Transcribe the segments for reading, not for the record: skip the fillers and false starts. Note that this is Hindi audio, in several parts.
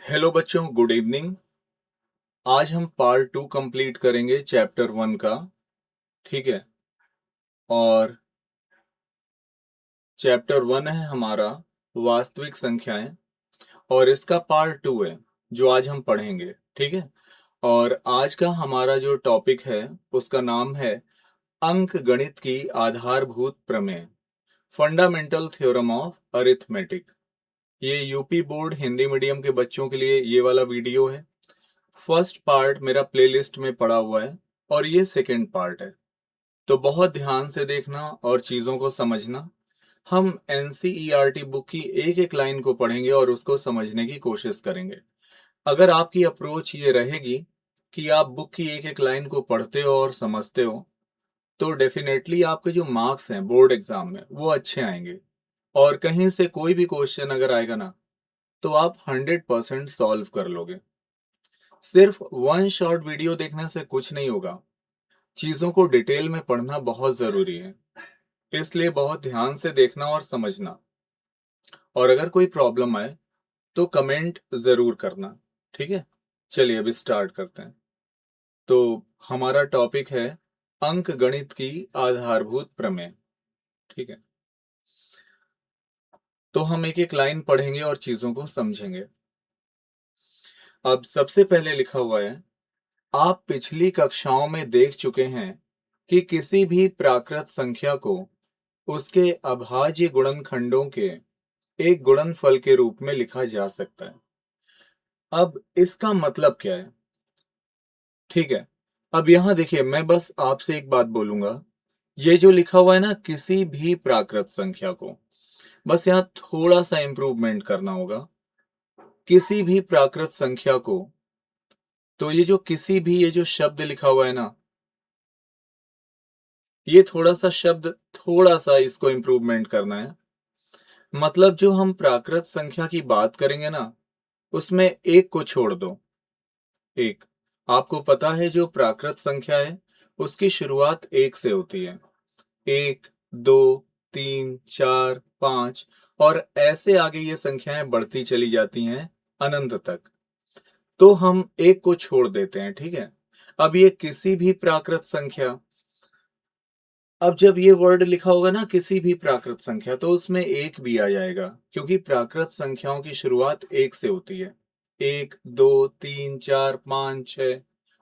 हेलो बच्चों, गुड इवनिंग। आज हम पार्ट 2 कंप्लीट करेंगे चैप्टर 1 का। ठीक है। और चैप्टर 1 है हमारा वास्तविक संख्याएं, और इसका पार्ट 2 है जो आज हम पढ़ेंगे। ठीक है। और आज का हमारा जो टॉपिक है उसका नाम है अंक गणित की आधारभूत प्रमेय, फंडामेंटल थ्योरम ऑफ अरिथमेटिक। ये यूपी बोर्ड हिंदी मीडियम के बच्चों के लिए ये वाला वीडियो है। फर्स्ट पार्ट मेरा प्लेलिस्ट में पड़ा हुआ है और ये सेकंड पार्ट है, तो बहुत ध्यान से देखना और चीज़ों को समझना। हम एनसीईआरटी बुक की एक एक लाइन को पढ़ेंगे और उसको समझने की कोशिश करेंगे। अगर आपकी अप्रोच ये रहेगी कि आप बुक की एक एक लाइन को पढ़ते हो और समझते हो, तो डेफिनेटली आपके जो मार्क्स हैं बोर्ड एग्जाम में वो अच्छे आएंगे। और कहीं से कोई भी क्वेश्चन अगर आएगा ना, तो आप 100% सॉल्व कर लोगे। सिर्फ वन शॉट वीडियो देखने से कुछ नहीं होगा, चीजों को डिटेल में पढ़ना बहुत जरूरी है। इसलिए बहुत ध्यान से देखना और समझना। और अगर कोई प्रॉब्लम आए तो कमेंट जरूर करना। ठीक है। चलिए अभी स्टार्ट करते हैं। तो हमारा टॉपिक है अंक गणित की आधारभूत प्रमेय। ठीक है। तो हम एक एक लाइन पढ़ेंगे और चीजों को समझेंगे। अब सबसे पहले लिखा हुआ है, आप पिछली कक्षाओं में देख चुके हैं कि किसी भी प्राकृत संख्या को उसके अभाज्य गुणनखंडों के एक गुणनफल के रूप में लिखा जा सकता है। अब इसका मतलब क्या है? ठीक है। अब यहां देखिए, मैं बस आपसे एक बात बोलूंगा। ये जो लिखा हुआ है ना, किसी भी प्राकृत संख्या को, बस यहां थोड़ा सा इंप्रूवमेंट करना होगा। किसी भी प्राकृत संख्या को, तो ये जो किसी भी, ये जो शब्द लिखा हुआ है ना, ये थोड़ा सा शब्द, थोड़ा सा इसको इंप्रूवमेंट करना है। मतलब जो हम प्राकृत संख्या की बात करेंगे ना, उसमें एक को छोड़ दो। एक, आपको पता है जो प्राकृत संख्या है उसकी शुरुआत एक से होती है। एक, दो, तीन, चार, पांच, और ऐसे आगे ये संख्याएं बढ़ती चली जाती हैं अनंत तक। तो हम एक को छोड़ देते हैं। ठीक है। अब ये किसी भी प्राकृत संख्या, अब जब ये वर्ड लिखा होगा ना किसी भी प्राकृत संख्या, तो उसमें एक भी आ जाएगा, क्योंकि प्राकृत संख्याओं की शुरुआत एक से होती है। एक, दो, तीन, चार, पांच, छह,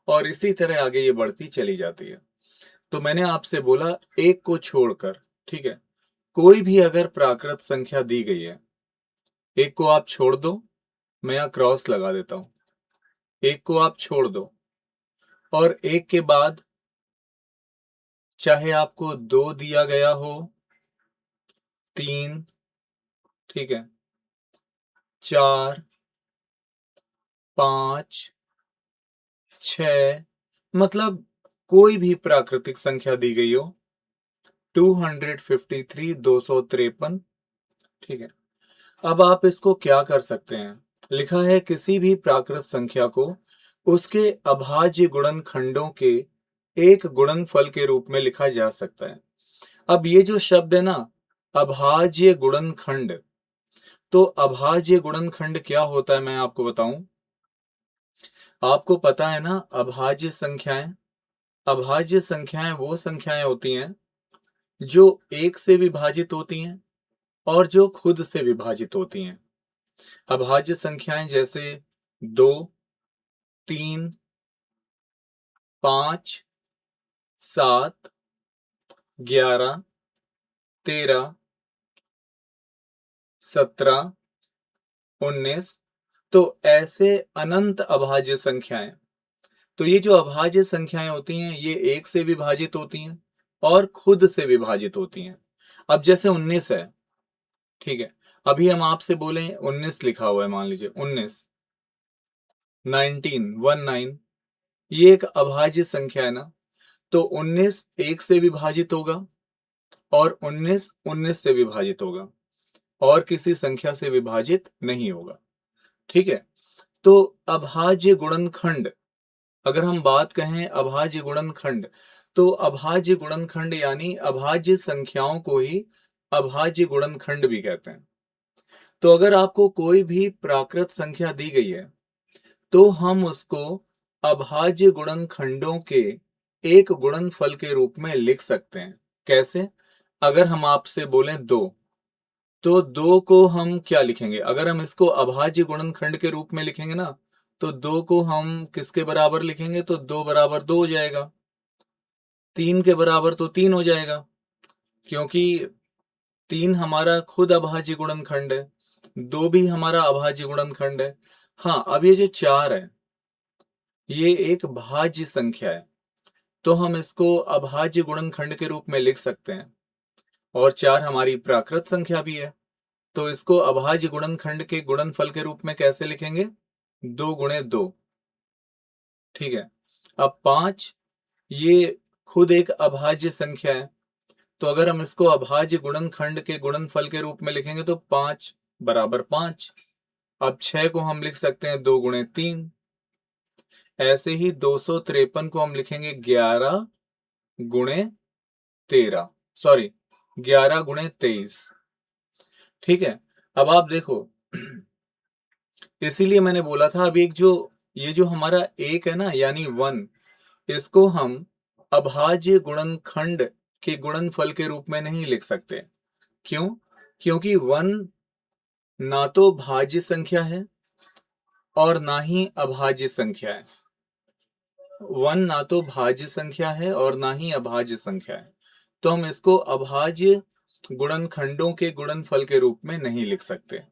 और इसी तरह आगे ये बढ़ती चली जाती है। तो मैंने आपसे बोला एक को छोड़कर। ठीक है। कोई भी अगर प्राकृत संख्या दी गई है, एक को आप छोड़ दो, मैं यहां क्रॉस लगा देता हूं। एक को आप छोड़ दो, और एक के बाद चाहे आपको दो दिया गया हो, तीन, ठीक है, चार, पांच, छ, मतलब कोई भी प्राकृतिक संख्या दी गई हो, 253, 253। ठीक है। अब आप इसको क्या कर सकते हैं? लिखा है किसी भी प्राकृत संख्या को उसके अभाज्य गुणनखंडों के एक गुणनफल के रूप में लिखा जा सकता है। अब ये जो शब्द है ना, अभाज्य गुणनखंड, तो अभाज्य गुणनखंड क्या होता है मैं आपको बताऊं। आपको पता है ना, अभाज्य संख्याएं, अभाज्य संख्याएं वो संख्याएं होती हैं जो एक से विभाजित होती हैं और जो खुद से विभाजित होती हैं। अभाज्य संख्याएं जैसे दो, तीन, पांच, सात, 11, 13, 17, 19, तो ऐसे अनंत अभाज्य संख्याएं। तो ये जो अभाज्य संख्याएं होती हैं ये एक से विभाजित होती हैं और खुद से विभाजित होती हैं। अब जैसे 19 है, ठीक है, अभी हम आपसे बोले 19 लिखा हुआ है, मान लीजिए 19, 19, 19, ये एक अभाज्य संख्या है ना, तो 19 एक से विभाजित होगा और 19 19 से विभाजित होगा और किसी संख्या से विभाजित नहीं होगा। ठीक है। तो अभाज्य गुणनखंड, अगर हम बात कहें अभाज्य गुणनखंड, तो अभाज्य गुणनखंड यानी अभाज्य संख्याओं को ही अभाज्य गुणनखंड भी कहते हैं। तो अगर आपको कोई भी प्राकृत संख्या दी गई है तो हम उसको अभाज्य गुणनखंडों के एक गुणनफल के रूप में लिख सकते हैं। कैसे? अगर हम आपसे बोलें 2, तो 2 को हम क्या लिखेंगे? अगर हम इसको अभाज्य गुणनखंड के रूप में लिखेंगे ना, तो 2 को हम किसके बराबर लिखेंगे? तो 2 बराबर 2 हो जाएगा। 3 के बराबर तो 3 हो जाएगा, क्योंकि 3 हमारा खुद अभाज्य गुणनखंड है, 2 भी हमारा अभाज्य गुणनखंड है। हाँ, अब ये जो 4 है, ये एक भाज्य संख्या है, तो हम इसको अभाज्य गुणनखंड के रूप में लिख सकते हैं। और 4 हमारी प्राकृत संख्या भी है, तो इसको अभाज्य गुणनखंड के गुणनफल के रूप में कैसे लिखेंगे? 2 गुणे 2। ठीक है। अब 5 ये खुद एक अभाज्य संख्या है, तो अगर हम इसको अभाज्य गुणनखंड के गुणनफल के रूप में लिखेंगे तो 5 बराबर 5। अब 6 को हम लिख सकते हैं 2 गुणे 3। ऐसे ही 253 को हम लिखेंगे 11 गुणे 13, सॉरी 11 गुणे 23। ठीक है। अब आप देखो, इसीलिए मैंने बोला था अब ये जो हमारा एक है ना, यानी 1, इसको हम अभाज्य गुणनखंड के गुणनफल के रूप में नहीं लिख सकते। क्यों? क्योंकि 1 ना तो भाज्य संख्या है और ना ही अभाज्य संख्या है। 1 ना तो भाज्य संख्या है और ना ही अभाज्य संख्या है, तो हम इसको अभाज्य गुणनखंडों के गुणनफल के रूप में नहीं लिख सकते।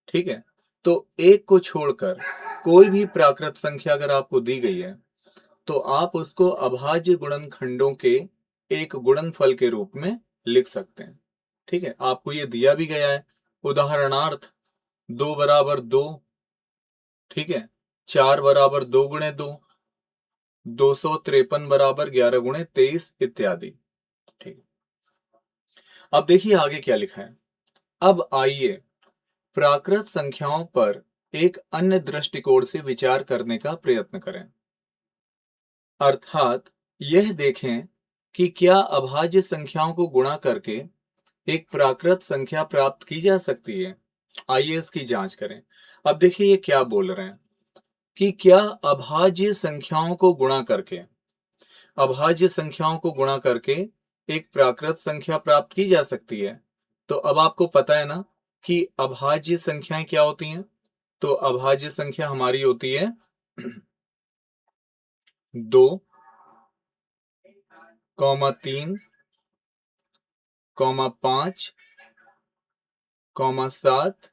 ठीक है। तो एक को छोड़कर कोई भी प्राकृत संख्या अगर आपको दी गई है तो आप उसको अभाज्य गुणनखंडों के एक गुणनफल के रूप में लिख सकते हैं। ठीक है। आपको ये दिया भी गया है, उदाहरणार्थ 2 बराबर 2, ठीक है, 4 बराबर 2 गुणे 2, 253 बराबर 11 गुणे 23 इत्यादि। ठीक। अब देखिए आगे क्या लिखा है। अब आइए प्राकृत संख्याओं पर एक अन्य दृष्टिकोण से विचार करने का प्रयत्न करें, अर्थात यह देखें कि क्या अभाज्य संख्याओं को गुणा करके एक प्राकृत संख्या प्राप्त की जा सकती है। आइए इसकी जांच करें। अब देखिए ये क्या बोल रहे हैं कि क्या अभाज्य संख्याओं को गुणा करके एक प्राकृत संख्या प्राप्त की जा सकती है। तो अब आपको पता है ना कि अभाज्य संख्याएं क्या होती हैं। तो अभाज्य संख्या हमारी होती है 2, 3, 5, 7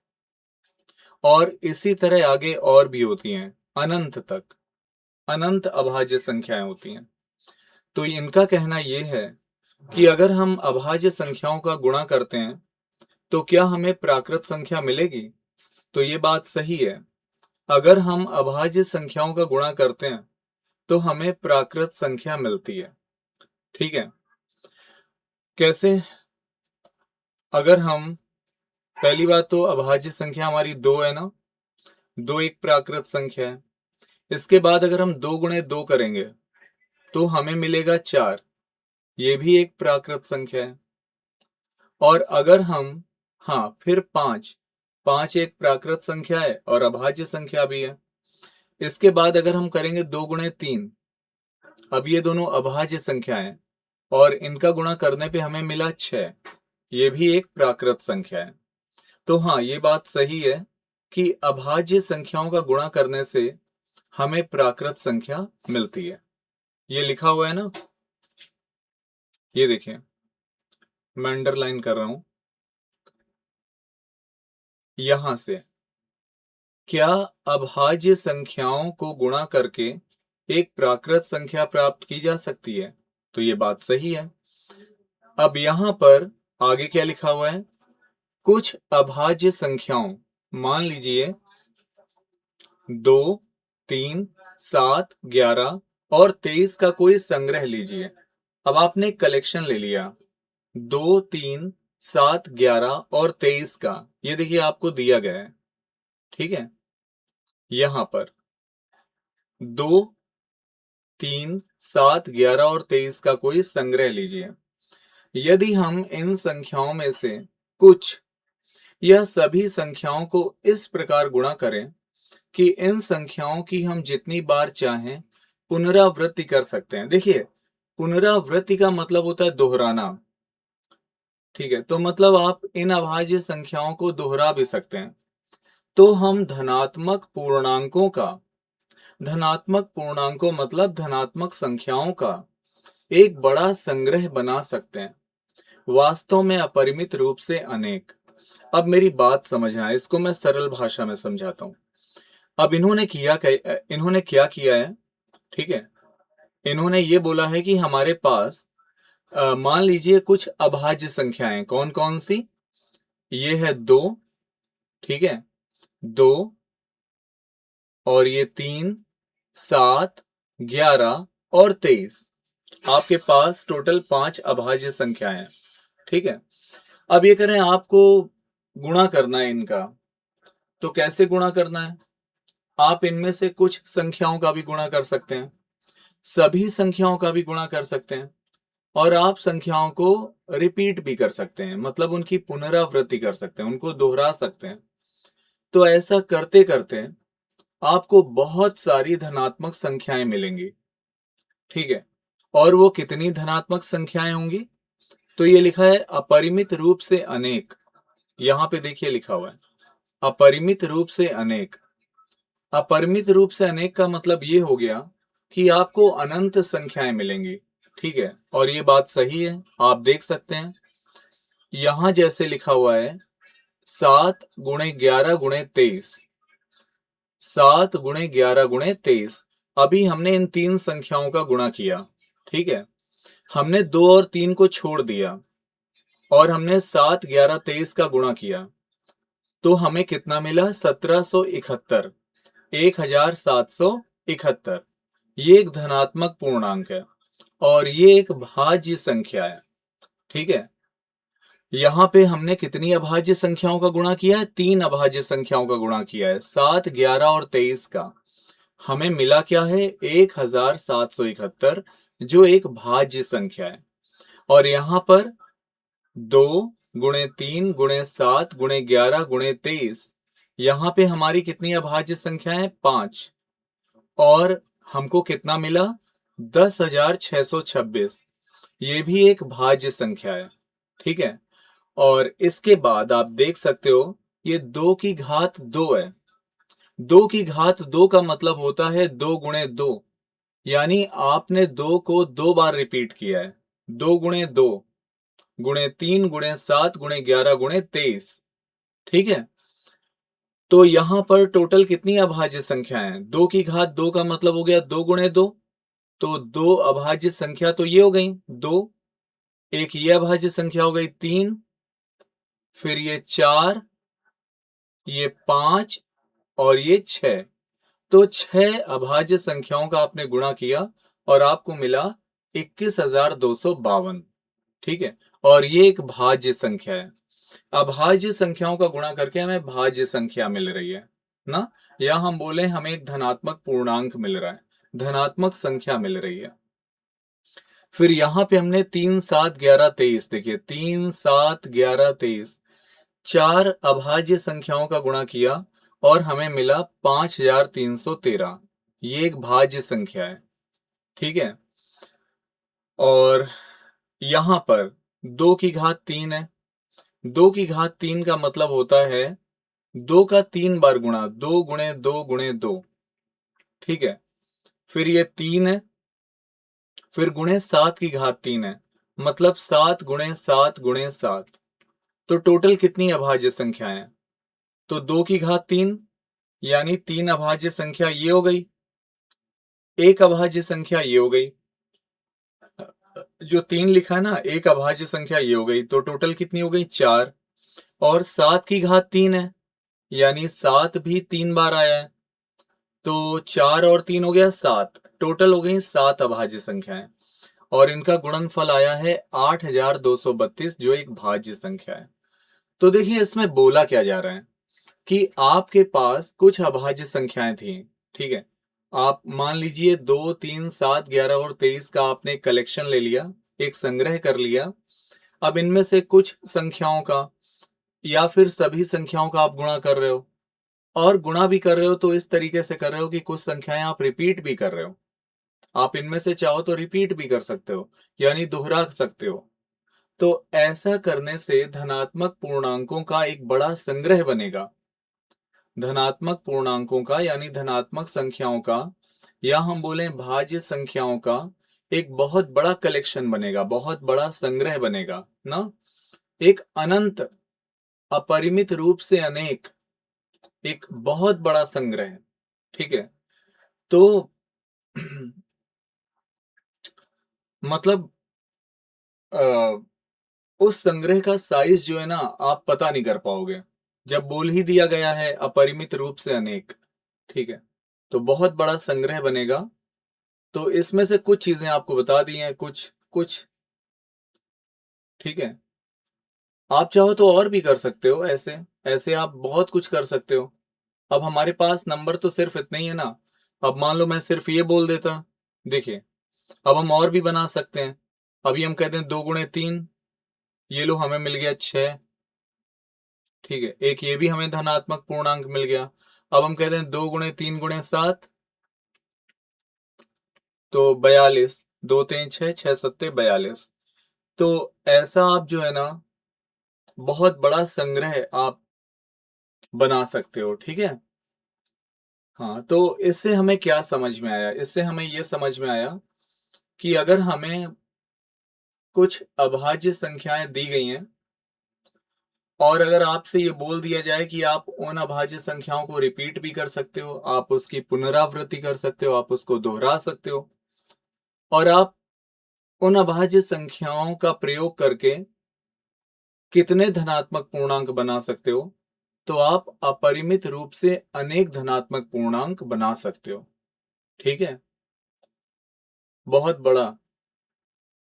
और इसी तरह आगे और भी होती हैं, अनंत तक, अनंत अभाज्य संख्याएं होती हैं। तो इनका कहना यह है कि अगर हम अभाज्य संख्याओं का गुणा करते हैं तो क्या हमें प्राकृत संख्या मिलेगी। तो ये बात सही है, अगर हम अभाज्य संख्याओं का गुणा करते हैं तो हमें प्राकृत संख्या मिलती है। ठीक है। कैसे? अगर हम, पहली बात तो अभाज्य संख्या हमारी 2 है ना, 2 एक प्राकृत संख्या है। इसके बाद अगर हम 2 गुणे 2 करेंगे तो हमें मिलेगा 4, ये भी एक प्राकृत संख्या है। और अगर हम, हाँ, फिर 5 एक प्राकृत संख्या है और अभाज्य संख्या भी है। इसके बाद अगर हम करेंगे 2 गुणे 3, अब ये दोनों अभाज्य संख्या है और इनका गुणा करने पे हमें मिला 6, ये भी एक प्राकृत संख्या है। तो हाँ, ये बात सही है कि अभाज्य संख्याओं का गुणा करने से हमें प्राकृत संख्या मिलती है। ये लिखा हुआ है ना, ये देखिए मैं अंडरलाइन कर रहा हूं यहां से। क्या अभाज्य संख्याओं को गुणा करके एक प्राकृत संख्या प्राप्त की जा सकती है। तो ये बात सही है। अब यहां पर आगे क्या लिखा हुआ है, कुछ अभाज्य संख्याओं, मान लीजिए 2, 3, 7, 11 और 23 का कोई संग्रह लीजिए। अब आपने कलेक्शन ले लिया 2, 3, 7, 11 और 23 का, ये देखिए आपको दिया गया है। ठीक है। यहां पर 2, 3, 7, 11 और 23 का कोई संग्रह लीजिए। यदि हम इन संख्याओं में से कुछ यह सभी संख्याओं को इस प्रकार गुणा करें कि इन संख्याओं की हम जितनी बार चाहें पुनरावृत्ति कर सकते हैं। देखिए, पुनरावृत्ति का मतलब होता है दोहराना। ठीक है, तो मतलब आप इन अभाज्य संख्याओं को दोहरा भी सकते हैं। तो हम धनात्मक पूर्णांकों मतलब धनात्मक संख्याओं का एक बड़ा संग्रह बना सकते हैं, वास्तव में अपरिमित रूप से अनेक। अब मेरी बात समझना है, इसको मैं सरल भाषा में समझाता हूं। अब इन्होंने क्या किया है, ठीक है, इन्होंने ये बोला है कि हमारे पास मान लीजिए कुछ अभाज्य संख्याएं, कौन कौन सी, ये है 2, ठीक है, 2, और ये 3, 7, 11 और 23। आपके पास टोटल 5 अभाज्य संख्याएं हैं, ठीक है। अब ये करें आपको गुणा करना है इनका, तो कैसे गुणा करना है? आप इनमें से कुछ संख्याओं का भी गुणा कर सकते हैं, सभी संख्याओं का भी गुणा कर सकते हैं, और आप संख्याओं को रिपीट भी कर सकते हैं, मतलब उनकी पुनरावृत्ति कर सकते हैं, उनको दोहरा सकते हैं। तो ऐसा करते करते आपको बहुत सारी धनात्मक संख्याएं मिलेंगी, ठीक है। और वो कितनी धनात्मक संख्याएं होंगी? तो ये लिखा है अपरिमित रूप से अनेक। यहां पे देखिए लिखा हुआ है अपरिमित रूप से अनेक। अपरिमित रूप से अनेक का मतलब ये हो गया कि आपको अनंत संख्याएं मिलेंगी, ठीक है। और ये बात सही है, आप देख सकते हैं यहां जैसे लिखा हुआ है 7 गुणे 11 गुणे 23, 7 गुणे 11 गुणे 23। अभी हमने इन तीन संख्याओं का गुणा किया, ठीक है। हमने 2 और 3 को छोड़ दिया और हमने 7, 11, 23 का गुणा किया, तो हमें कितना मिला? 1771, 1771। ये एक धनात्मक पूर्णांक है और ये एक भाज्य संख्या है, ठीक है। यहां पे हमने कितनी अभाज्य संख्याओं का गुणा किया है? 3 अभाज्य संख्याओं का गुणा किया है, 7, 11 और 23 का। हमें मिला क्या है? 1771, जो एक भाज्य संख्या है। और यहां पर 2 गुणे 3 गुणे 7 गुणे 11 गुणे 23, यहां पे हमारी कितनी अभाज्य संख्या है? 5। और हमको कितना मिला? 10,626। ये भी एक भाज्य संख्या है, ठीक है। और इसके बाद आप देख सकते हो ये 2 की घात 2 है। 2 की घात 2 का मतलब होता है 2 गुणे 2, यानी आपने 2 को 2 बार रिपीट किया है। 2 गुणे 2 गुणे 3 गुणे 7 गुणे 11 गुणे 23, ठीक है। तो यहां पर टोटल कितनी अभाज्य संख्या है? 2 की घात 2 का मतलब हो गया 2 गुणे 2, तो 2 अभाज्य संख्या तो ये हो गई 2, एक ये अभाज्य संख्या हो गई 3, फिर ये 4, ये 5 और ये 6। तो 6 अभाज्य संख्याओं का आपने गुणा किया और आपको मिला 21,252, ठीक है। और ये एक भाज्य संख्या है। अभाज्य संख्याओं का गुणा करके हमें भाज्य संख्या मिल रही है ना, या हम बोले हमें एक धनात्मक पूर्णांक मिल रहा है, धनात्मक संख्या मिल रही है। फिर यहां पे हमने 3, 7, 11, 23, देखिए 3, 7, 11, 23, 4 अभाज्य संख्याओं का गुणा किया और हमें मिला 5,313। ये एक भाज्य संख्या है, ठीक है। और यहां पर 2 की घात 3 है। 2 की घात 3 का मतलब होता है 2 का 3 बार गुणा, 2 गुणे 2 गुणे 2, ठीक है। फिर ये 3 है, फिर गुणे 7 की घात 3 है, मतलब 7 गुणे 7 गुणे 7। तो टोटल कितनी अभाज्य संख्या है? तो 2 की घात 3, यानी 3 अभाज्य संख्या ये हो गई, एक अभाज्य संख्या ये हो गई, जो 3 लिखा है ना, एक अभाज्य संख्या ये हो गई, तो टोटल कितनी हो गई? 4। और 7 की घात 3 है, यानी 7 भी 3 बार आया है, तो 4 और 3 हो गया 7, टोटल हो गई 7 अभाज्य संख्याएं। और इनका गुणनफल आया है 8,232, जो एक भाज्य संख्या है। तो देखिए इसमें बोला क्या जा रहा है कि आपके पास कुछ अभाज्य संख्याएं थी, ठीक है। आप मान लीजिए 2, 3, 7, 11 और 23 का आपने कलेक्शन ले लिया, एक संग्रह कर लिया। अब इनमें से कुछ संख्याओं का या फिर सभी संख्याओं का आप गुणा कर रहे हो, और गुणा भी कर रहे हो तो इस तरीके से कर रहे हो कि कुछ संख्याएं आप रिपीट भी कर रहे हो। आप इनमें से चाहो तो रिपीट भी कर सकते हो, यानी दोहरा सकते हो। तो ऐसा करने से धनात्मक पूर्णांकों का एक बड़ा संग्रह बनेगा। धनात्मक पूर्णांकों का यानी धनात्मक संख्याओं का, या हम बोलें भाज्य संख्याओं का एक बहुत बड़ा कलेक्शन बनेगा, बहुत बड़ा संग्रह बनेगा ना। एक अनंत, अपरिमित रूप से अनेक, एक बहुत बड़ा संग्रह। ठीक है। तो मतलब आ, उस संग्रह का साइज जो है ना, आप पता नहीं कर पाओगे जब बोल ही दिया गया है अपरिमित रूप से अनेक। ठीक है। तो बहुत बड़ा संग्रह बनेगा। तो इसमें से कुछ चीजें आपको बता दी हैं, कुछ कुछ। ठीक है। आप चाहो तो और भी कर सकते हो, ऐसे ऐसे आप बहुत कुछ कर सकते हो। अब हमारे पास नंबर तो सिर्फ इतने ही है ना। अब मान लो मैं सिर्फ ये बोल देता, देखिए, अब हम और भी बना सकते हैं। अभी हम कहते हैं 2 गुणे 3, ये लो हमें मिल गया 6। ठीक है। एक ये भी हमें धनात्मक पूर्णांक मिल गया। अब हम कहते हैं 2 गुणे 3 गुणे 7, तो 42। 2 3 6, 6 7 42। तो ऐसा आप जो है ना, बहुत बड़ा संग्रह आप बना सकते हो। ठीक है। हाँ, तो इससे हमें क्या समझ में आया? इससे हमें ये समझ में आया कि अगर हमें कुछ अभाज्य संख्याएं दी गई हैं, और अगर आपसे ये बोल दिया जाए कि आप उन अभाज्य संख्याओं को रिपीट भी कर सकते हो, आप उसकी पुनरावृत्ति कर सकते हो, आप उसको दोहरा सकते हो, और आप उन अभाज्य संख्याओं का प्रयोग करके कितने धनात्मक पूर्णांक बना सकते हो, तो आप अपरिमित रूप से अनेक धनात्मक पूर्णांक बना सकते हो। ठीक है। बहुत बड़ा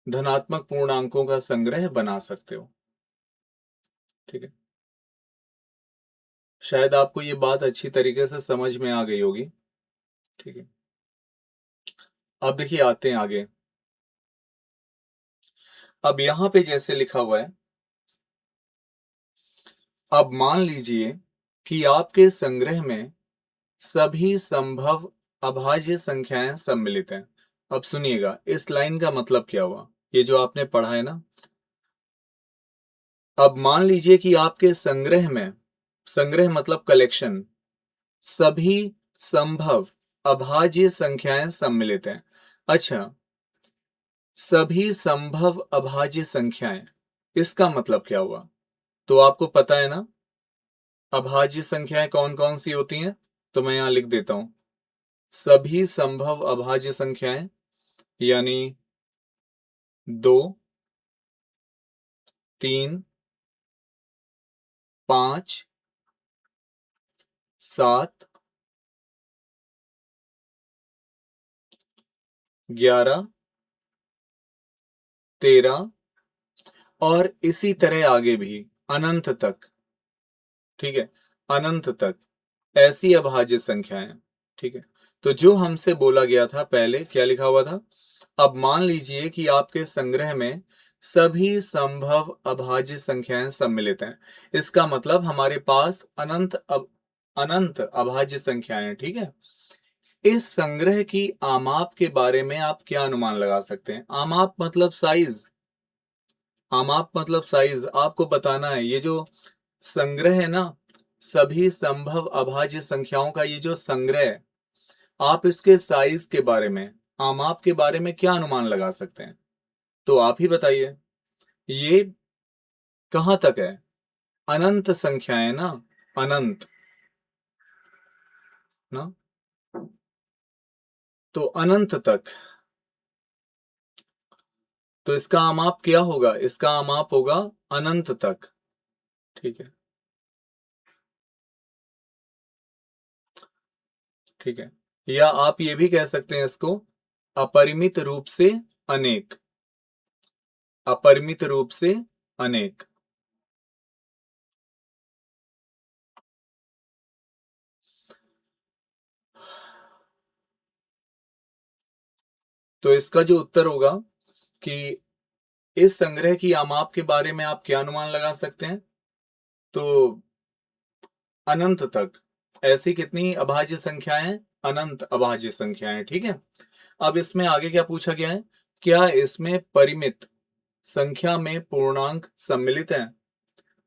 धनात्मक पूर्णांकों का संग्रह बना सकते हो। ठीक है। शायद आपको ये बात अच्छी तरीके से समझ में आ गई होगी। ठीक है। अब देखिए, आते हैं आगे। अब यहां पे जैसे लिखा हुआ है, अब मान लीजिए कि आपके संग्रह में सभी संभव अभाज्य संख्याएं सम्मिलित हैं। अब सुनिएगा, इस लाइन का मतलब क्या हुआ, ये जो आपने पढ़ा है ना। अब मान लीजिए कि आपके संग्रह में, संग्रह मतलब कलेक्शन, सभी संभव अभाज्य संख्याएं सम्मिलित हैं। अच्छा, सभी संभव अभाज्य संख्याएं, इसका मतलब क्या हुआ? तो आपको पता है ना अभाज्य संख्याएं कौन कौन सी होती हैं? तो मैं यहां लिख देता हूं, सभी संभव अभाज्य संख्याएं, यानी 2 3 5 7 11 13, और इसी तरह आगे भी अनंत तक। ठीक है। अनंत तक ऐसी अभाज्य संख्याएं। ठीक है। तो जो हमसे बोला गया था पहले, क्या लिखा हुआ था? अब मान लीजिए कि आपके संग्रह में सभी संभव अभाज्य संख्याएं सम्मिलित हैं। इसका मतलब हमारे पास अनंत अभाज्य संख्याएं हैं। ठीक है। इस संग्रह की आमाप के बारे में आप क्या अनुमान लगा सकते हैं? आमाप मतलब साइज। आमाप मतलब साइज आपको बताना है। ये जो संग्रह है ना, सभी संभव अभाज्य संख्याओं का ये जो संग्रह है, आप इसके साइज के बारे में, आमाप के बारे में क्या अनुमान लगा सकते हैं? तो आप ही बताइए। ये कहां तक है? अनंत संख्याएं ना, अनंत ना, तो अनंत तक। तो इसका आमाप क्या होगा? इसका आमाप होगा अनंत तक। ठीक है। ठीक है। या आप ये भी कह सकते हैं इसको, अपरिमित रूप से अनेक। अपरिमित रूप से अनेक। तो इसका जो उत्तर होगा कि इस संग्रह की आमाप के बारे में आप क्या अनुमान लगा सकते हैं? तो अनंत तक ऐसी कितनी अभाज्य संख्याएं? अनंत अभाज्य संख्याएं। ठीक है, अब इसमें आगे क्या पूछा गया है, क्या इसमें परिमित संख्या में पूर्णांक सम्मिलित हैं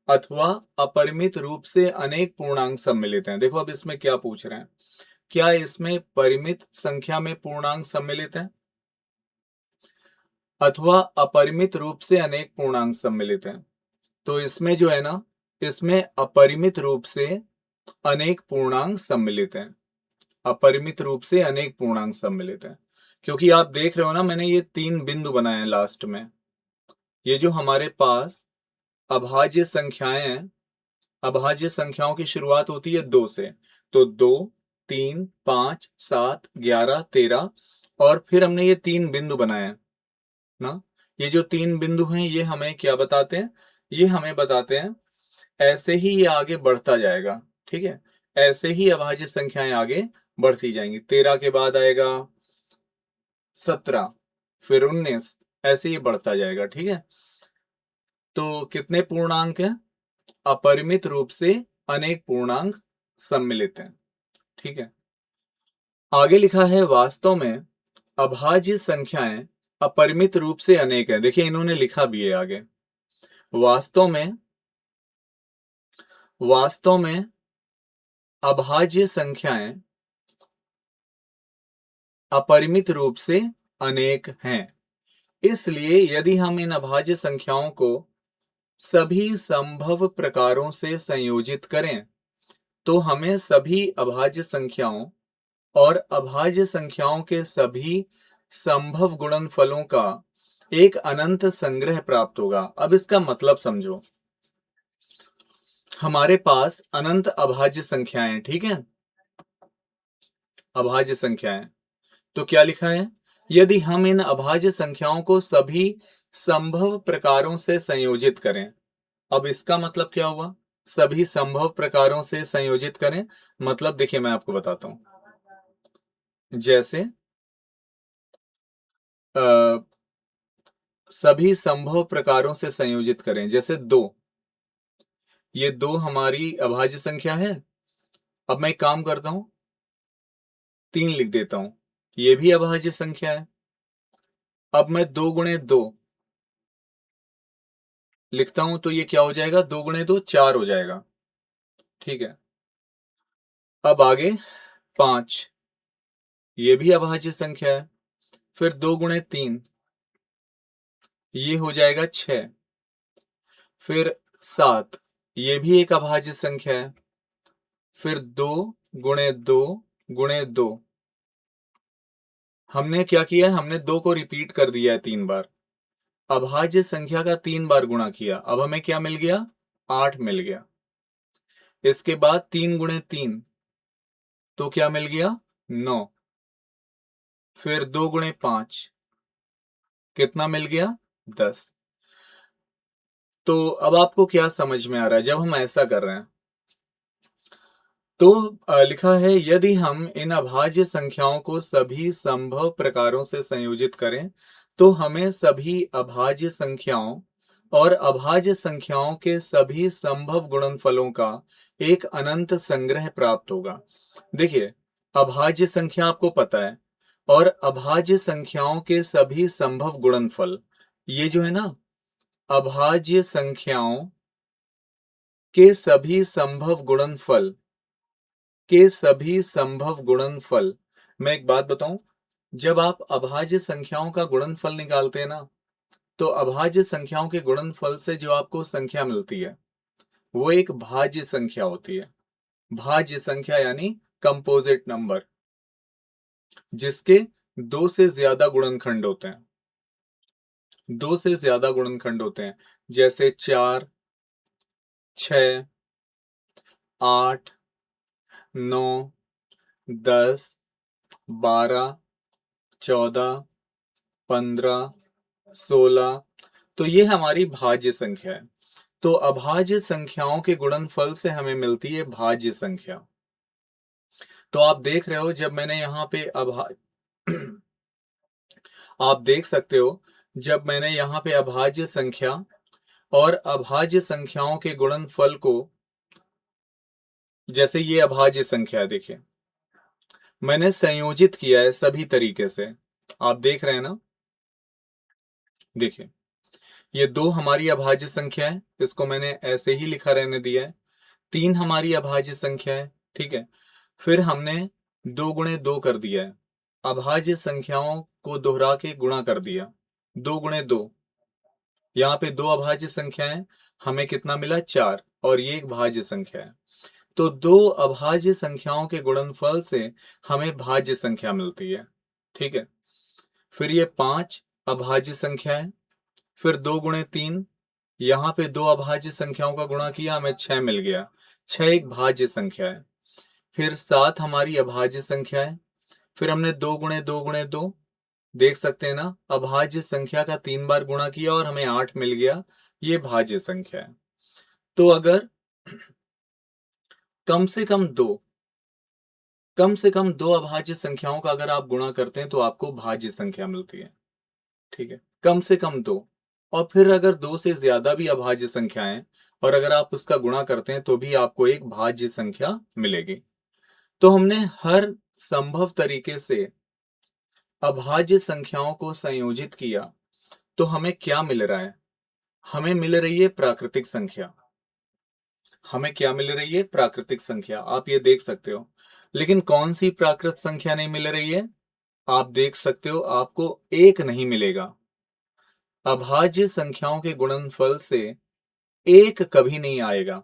अथवा अपरिमित रूप से अनेक पूर्णांक सम्मिलित हैं? देखो अब इसमें क्या पूछ रहे हैं, क्या इसमें परिमित संख्या में पूर्णांक सम्मिलित हैं अथवा अपरिमित रूप से अनेक पूर्णांक सम्मिलित हैं? तो इसमें जो है ना, इसमें अपरिमित रूप से अनेक पूर्णांक सम्मिलित हैं। अपरिमित रूप से अनेक पूर्णांक सम्मिलित हैं, क्योंकि आप देख रहे हो ना, मैंने ये 3 बिंदु बनाए हैं लास्ट में। ये जो हमारे पास अभाज्य संख्याएं हैं, अभाज्य संख्याओं की शुरुआत होती है 2 से, तो 2, 3, 5, 7, 11, 13, और फिर हमने ये 3 बिंदु बनाए हैं ना। ये जो 3 बिंदु हैं ये हमें क्या बताते हैं, ये हमें बताते हैं ऐसे ही ये आगे बढ़ता जाएगा। ठीक है, ऐसे ही अभाज्य संख्याएं आगे बढ़ती जाएंगी। 13 के बाद आएगा 17, फिर 19, ऐसे ही बढ़ता जाएगा। ठीक है, तो कितने पूर्णांक हैं? अपरिमित रूप से अनेक पूर्णांक सम्मिलित हैं। ठीक है, आगे लिखा है वास्तव में अभाज्य संख्याएं अपरिमित रूप से अनेक है। देखिए इन्होंने लिखा भी है आगे, वास्तव में अभाज्य संख्याएं अपरिमित रूप से अनेक हैं। इसलिए यदि हम इन अभाज्य संख्याओं को सभी संभव प्रकारों से संयोजित करें तो हमें सभी अभाज्य संख्याओं और अभाज्य संख्याओं के सभी संभव गुणनफलों का एक अनंत संग्रह प्राप्त होगा। अब इसका मतलब समझो, हमारे पास अनंत अभाज्य संख्याएं, ठीक है, अभाज्य संख्याएं, तो क्या लिखा है, यदि हम इन अभाज्य संख्याओं को सभी संभव प्रकारों से संयोजित करें। अब इसका मतलब क्या हुआ, सभी संभव प्रकारों से संयोजित करें, मतलब देखिए मैं आपको बताता हूं। जैसे सभी संभव प्रकारों से संयोजित करें, जैसे 2, ये 2 हमारी अभाज्य संख्या है। अब मैं एक काम करता हूं, 3 लिख देता हूं, ये भी अभाज्य संख्या है। अब मैं 2 गुणे 2 लिखता हूं तो ये क्या हो जाएगा, 2 गुणे 2 4 हो जाएगा। ठीक है, अब आगे 5, ये भी अभाज्य संख्या है। फिर 2 गुणे 3, ये हो जाएगा 6। फिर 7, ये भी एक अभाज्य संख्या है। फिर 2 गुणे 2 गुणे 2, हमने क्या किया है, हमने 2 को रिपीट कर दिया है 3 बार, अभाज्य संख्या का 3 बार गुणा किया, अब हमें क्या मिल गया, 8 मिल गया। इसके बाद 3 गुणे 3, तो क्या मिल गया, 9। फिर 2 गुणे 5, कितना मिल गया, 10। तो अब आपको क्या समझ में आ रहा है जब हम ऐसा कर रहे हैं, तो लिखा है यदि हम इन अभाज्य संख्याओं को सभी संभव प्रकारों से संयोजित करें तो हमें सभी अभाज्य संख्याओं और अभाज्य संख्याओं के सभी संभव गुणनफलों का एक अनंत संग्रह प्राप्त होगा। देखिए अभाज्य संख्या आपको पता है, और अभाज्य संख्याओं के सभी संभव गुणनफल, ये जो है ना, अभाज्य संख्याओं के सभी संभव गुणनफल के सभी संभव गुणनफल, मैं एक बात बताऊं, जब आप अभाज्य संख्याओं का गुणनफल निकालते हैं ना, तो अभाज्य संख्याओं के गुणनफल से जो आपको संख्या मिलती है वो एक भाज्य संख्या होती है। भाज्य संख्या यानी कंपोजिट नंबर, जिसके 2 से ज्यादा गुणनखंड होते हैं, 2 से ज्यादा गुणनखंड होते हैं, जैसे 4, 6, 8, 9, 10, 12, 14, 15, 16, तो ये हमारी भाज्य संख्या है। तो अभाज्य संख्याओं के गुणनफल से हमें मिलती है भाज्य संख्या। तो आप देख रहे हो जब मैंने यहाँ पे आप देख सकते हो जब मैंने यहाँ पे अभाज्य संख्या और अभाज्य संख्याओं के गुणनफल को जैसे ये अभाज्य संख्या है, देखिए मैंने संयोजित किया है सभी तरीके से, आप देख रहे हैं ना। देखिए ये 2 हमारी अभाज्य संख्या है, इसको मैंने ऐसे ही लिखा रहने दिया है। 3 हमारी अभाज्य संख्या है, ठीक है। फिर हमने 2 गुणे 2 कर दिया है, अभाज्य संख्याओं को दोहरा के गुणा कर दिया, 2 गुणे 2। यहाँ पे 2 अभाज्य संख्या है, हमें कितना मिला 4, और ये एक भाज्य संख्या है। तो 2 अभाज्य संख्याओं के गुणनफल से हमें भाज्य संख्या मिलती है, ठीक है। फिर ये 5 अभाज्य संख्या है, फिर 2 गुणे 3, यहाँ पे 2 अभाज्य संख्याओं का गुणा किया, हमें 6 मिल गया, 6 एक भाज्य संख्या है। फिर 7 हमारी अभाज्य संख्या है, फिर हमने 2 गुणे 2 देख सकते हैं ना, अभाज्य संख्या का 3 बार गुणा किया और हमें 8 मिल गया, ये भाज्य संख्या है। तो अगर कम से कम दो अभाज्य संख्याओं का अगर आप गुणा करते हैं तो आपको भाज्य संख्या मिलती है, ठीक है, कम से कम 2। और फिर अगर 2 से ज्यादा भी अभाज्य संख्याएं और अगर आप उसका गुणा करते हैं तो भी आपको एक भाज्य संख्या मिलेगी। तो हमने हर संभव तरीके से अभाज्य संख्याओं को संयोजित किया, तो हमें क्या मिल रहा है? हमें मिल रही है प्राकृतिक संख्या। हमें क्या मिल रही है? प्राकृतिक संख्या, आप ये देख सकते हो। लेकिन कौन सी प्राकृत संख्या नहीं मिल रही है? आप देख सकते हो, आपको एक नहीं मिलेगा। अभाज्य संख्याओं के गुणनफल से एक कभी नहीं आएगा,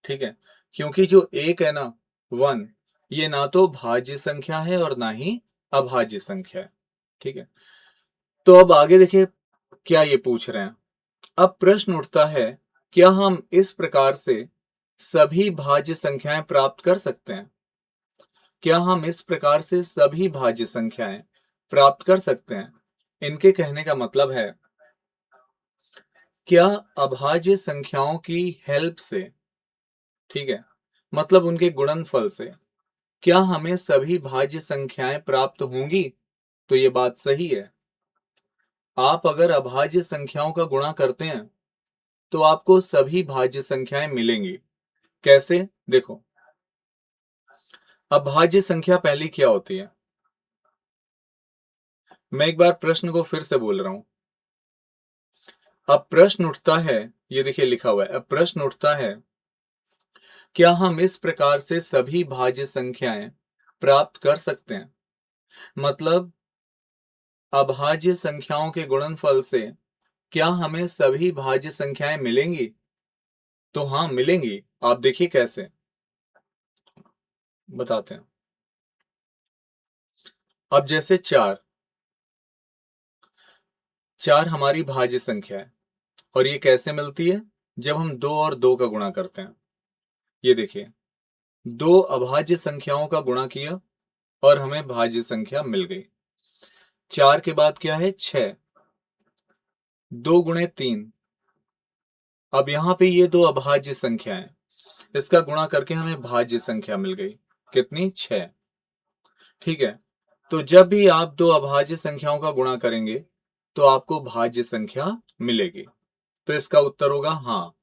ठीक है, क्योंकि जो एक है ना, 1, ये ना तो भाज्य संख्या है और ना ही अभाज्य संख्या है, ठीक है। तो अब आगे देखिए क्या ये पूछ रहे हैं। अब प्रश्न उठता है, क्या हम इस प्रकार से सभी भाज्य संख्याएं प्राप्त कर सकते हैं? क्या हम इस प्रकार से सभी भाज्य संख्याएं प्राप्त कर सकते हैं? इनके कहने का मतलब है, क्या अभाज्य संख्याओं की हेल्प से, ठीक है, मतलब उनके गुणनफल से, क्या हमें सभी भाज्य संख्याएं प्राप्त होंगी? तो ये बात सही है। आप अगर अभाज्य संख्याओं का गुणा करते हैं तो आपको सभी भाज्य संख्याएं मिलेंगी। कैसे? देखो, अभाज्य संख्या पहली क्या होती है? मैं एक बार प्रश्न को फिर से बोल रहा हूं। अब प्रश्न उठता है, ये देखिए लिखा हुआ है, अब प्रश्न उठता है, क्या हम इस प्रकार से सभी भाज्य संख्याएं प्राप्त कर सकते हैं? मतलब अभाज्य संख्याओं के गुणनफल से क्या हमें सभी भाज्य संख्याएं मिलेंगी? तो हाँ, मिलेंगी। आप देखिए कैसे, बताते हैं। अब जैसे 4 हमारी भाज्य संख्या है, और ये कैसे मिलती है? जब हम 2 और 2 का गुणा करते हैं। ये देखिए, 2 अभाज्य संख्याओं का गुणा किया और हमें भाज्य संख्या मिल गई। 4 के बाद क्या है? 6, 2 गुणे 3। अब यहां पे ये 2 अभाज्य संख्या है, इसका गुणा करके हमें भाज्य संख्या मिल गई, कितनी? 6, ठीक है। तो जब भी आप 2 अभाज्य संख्याओं का गुणा करेंगे तो आपको भाज्य संख्या मिलेगी। तो इसका उत्तर होगा हाँ,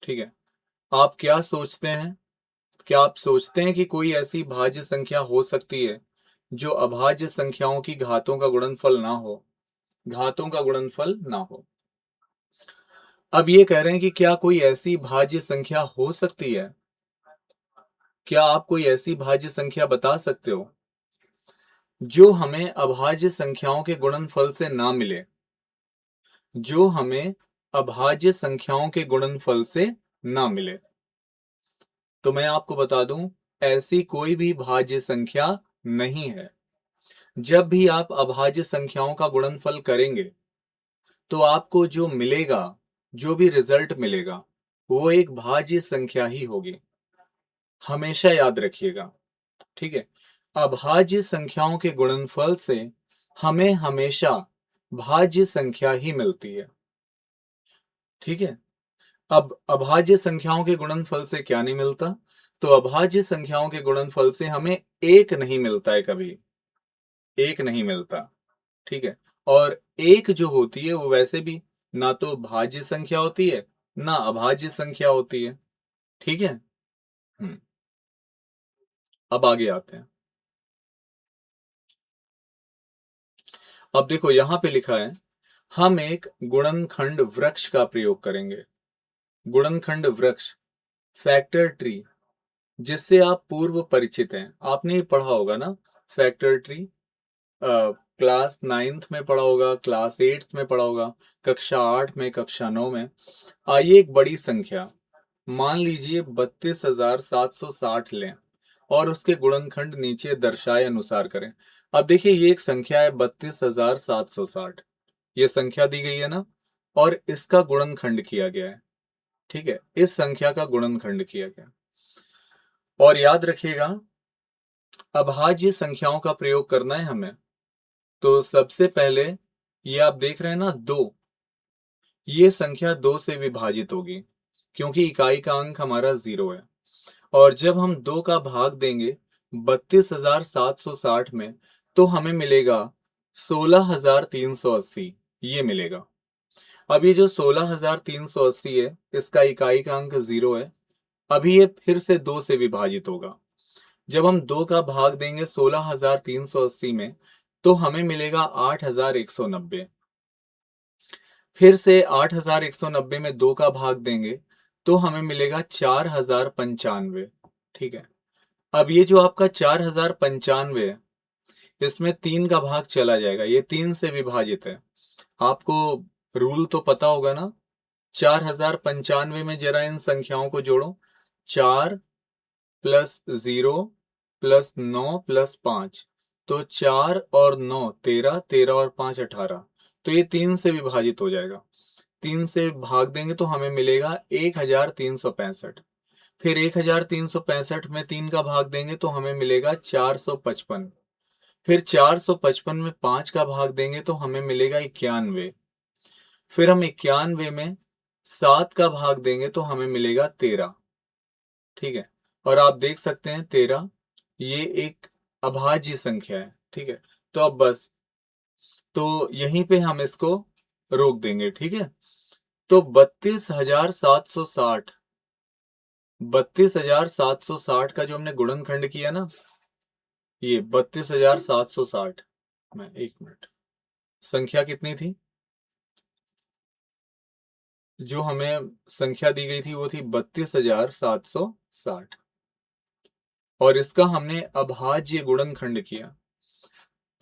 ठीक है। आप क्या सोचते हैं? क्या आप सोचते हैं कि कोई ऐसी भाज्य संख्या हो सकती है जो अभाज्य संख्याओं की घातों का गुणनफल ना हो? घातों का गुणनफल ना हो। अब ये कह रहे हैं कि क्या कोई ऐसी भाज्य संख्या हो सकती है? क्या आप कोई ऐसी भाज्य संख्या बता सकते हो जो हमें अभाज्य संख्याओं के गुणनफल से ना मिले? जो हमें अभाज्य संख्याओं के गुणनफल से ना मिले। तो मैं आपको बता दूं, ऐसी कोई भी भाज्य संख्या नहीं है। जब भी आप अभाज्य संख्याओं का गुणनफल करेंगे तो आपको जो मिलेगा, जो भी रिजल्ट मिलेगा, वो एक भाज्य संख्या ही होगी। हमेशा याद रखिएगा, ठीक है। अभाज्य संख्याओं के गुणनफल से हमें हमेशा भाज्य संख्या ही मिलती है, ठीक है। अब अभाज्य संख्याओं के गुणनफल से क्या नहीं मिलता? तो अभाज्य संख्याओं के गुणनफल से हमें एक नहीं मिलता है, कभी एक नहीं मिलता, ठीक है। और एक जो होती है वो वैसे भी ना तो भाज्य संख्या होती है ना अभाज्य संख्या होती है, ठीक है। अब आगे आते हैं। अब देखो यहां पे लिखा है, हम एक गुणनखंड वृक्ष का प्रयोग करेंगे। गुणनखंड वृक्ष, फैक्टर ट्री, जिससे आप पूर्व परिचित हैं। आपने ये पढ़ा होगा ना, फैक्टर ट्री। क्लास 9th में पढ़ा होगा, क्लास 8th में पढ़ा होगा, कक्षा 8 में, कक्षा 9 में। आइए एक बड़ी संख्या मान लीजिए 32,760 लें और उसके गुणनखंड नीचे दर्शाए अनुसार करें। अब देखिए ये एक संख्या है 32,760, ये संख्या दी गई है ना, और इसका गुणनखंड किया गया है। ठीक है, इस संख्या का गुणनखंड किया गया। और याद रखिएगा, अभाज्य संख्याओं का प्रयोग करना है हमें। तो सबसे पहले ये आप देख रहे हैं ना 2, ये संख्या 2 से विभाजित होगी क्योंकि इकाई का अंक हमारा 0 है। और जब हम 2 का भाग देंगे 32,760 में, तो हमें मिलेगा 16,380, ये मिलेगा। अब ये जो 16,380 है, इसका इकाई का अंक 0 है। अभी ये फिर से 2 से विभाजित होगा। जब हम 2 का भाग देंगे 16,380 में, तो हमें मिलेगा 8,190। फिर से 8,190 में 2 का भाग देंगे तो हमें मिलेगा 4,095। ठीक है, अब ये जो आपका 4,095 है, इसमें 3 का भाग चला जाएगा, ये 3 से विभाजित है। आपको रूल तो पता होगा ना। 4,095 में जरा इन संख्याओं को जोड़ो, 4 प्लस 0 प्लस 9 प्लस 5, तो 4 और 9 13, 13 और 5 18, तो ये 3 से विभाजित हो जाएगा। 3 से भाग देंगे तो हमें मिलेगा 1,365। फिर 1,365 में 3 का भाग देंगे तो हमें मिलेगा 455। फिर 455 में 5 का भाग देंगे तो हमें मिलेगा 91। फिर हम 91 में 7 का भाग देंगे तो हमें मिलेगा 13। ठीक है, और आप देख सकते हैं 13 ये एक अभाज्य संख्या है। ठीक है, तो अब बस, तो यहीं पे हम इसको रोक देंगे। ठीक है, तो 32,760, 32,760 का जो हमने गुणनखंड किया ना, ये 32,760 में, एक मिनट, संख्या कितनी थी जो हमें संख्या दी गई थी? वो थी 32,760, और इसका हमने अभाज्य गुणनखंड किया।